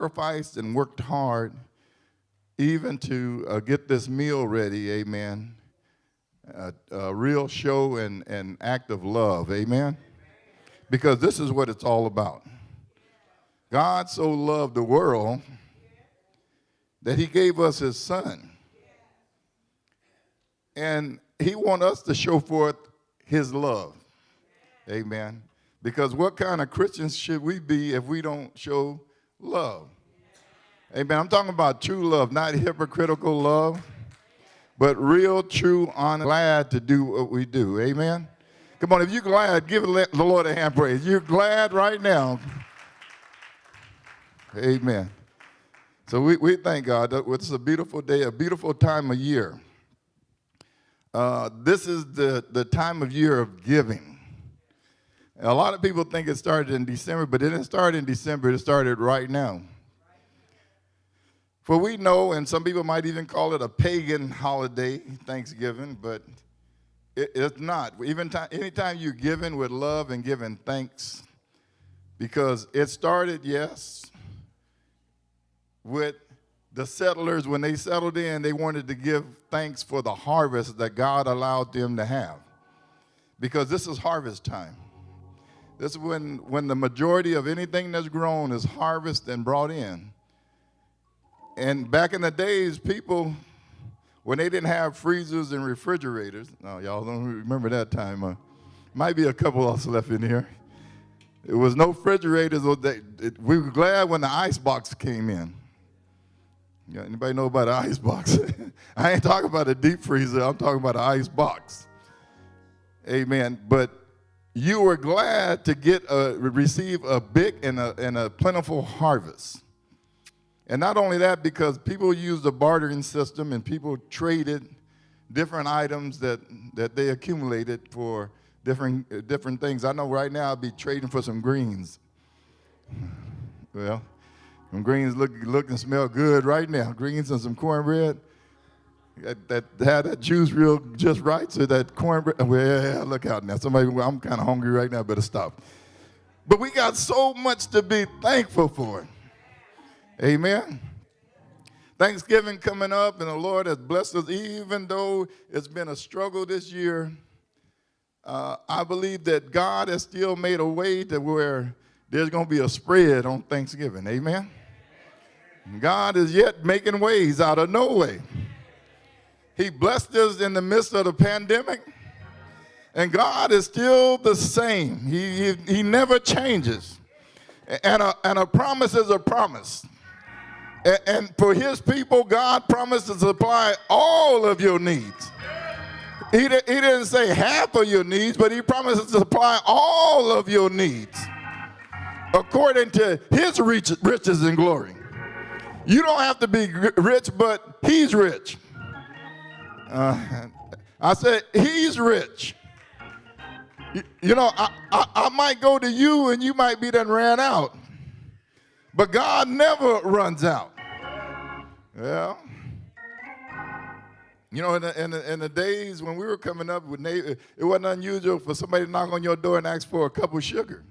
sacrificed and worked hard even to get this meal ready, amen. A real show and act of love, amen. Because this is what it's all about. God so loved the world that he gave us his son. And he wants us to show forth his love, amen. Because what kind of Christians should we be if we don't show love? Amen. I'm talking about true love, not hypocritical love, but real, true, honest, glad to do what we do. Amen. Come on, if you're glad, give the Lord a hand praise. You're glad right now. Amen. So we thank God. This is a beautiful day, a beautiful time of year. This is the time of year of giving. A lot of people think it started in December, but it didn't start in December. It started right now. For we know, and some people might even call it a pagan holiday, Thanksgiving, but it's not. Anytime you're giving with love and giving thanks, because it started, yes, with the settlers. When they settled in, they wanted to give thanks for the harvest that God allowed them to have, because this is harvest time. This is when the majority of anything that's grown is harvested and brought in. And back in the days, people, when they didn't have freezers and refrigerators, no, y'all don't remember that time. Might be a couple of us left in here. There was no refrigerators. We were glad when the ice box came in. Yeah, anybody know about an ice box? I ain't talking about a deep freezer. I'm talking about an ice box. Amen. But you were glad to receive a big and a plentiful harvest. And not only that, because people used the bartering system and people traded different items that they accumulated for different things. I know right now I'll be trading for some greens. Well, some greens look and smell good right now. Greens and some cornbread. That had that juice real just right, so that cornbread, well, look out now. I'm kind of hungry right now, better stop. But we got so much to be thankful for. Amen. Thanksgiving coming up, and the Lord has blessed us, even though it's been a struggle this year. I believe that God has still made a way to where there's going to be a spread on Thanksgiving. Amen. God is yet making ways out of no way. He blessed us in the midst of the pandemic, and God is still the same. He never changes. And a promise is a promise. And for his people, God promised to supply all of your needs. He didn't say half of your needs, but he promised to supply all of your needs according to his riches and glory. You don't have to be rich, but he's rich. I said, he's rich. You know, I might go to you and you might be done ran out. But God never runs out. Well, you know, in the days when we were coming up, it wasn't unusual for somebody to knock on your door and ask for a cup of sugar.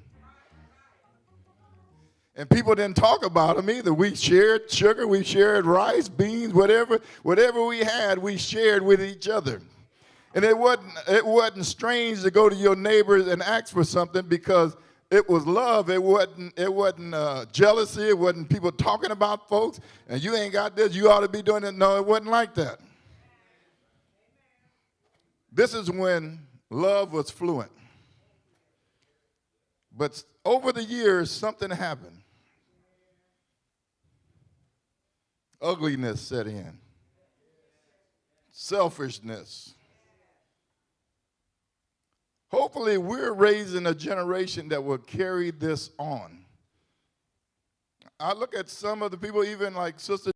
And people didn't talk about them either. We shared sugar, we shared rice, beans, whatever we had, we shared with each other. And it wasn't strange to go to your neighbors and ask for something, because it was love. It wasn't jealousy. It wasn't people talking about folks, and you ain't got this, you ought to be doing it. No, it wasn't like that. This is when love was fluent. But over the years, something happened. Ugliness set in. Selfishness. Hopefully, we're raising a generation that will carry this on. I look at some of the people, even like Sister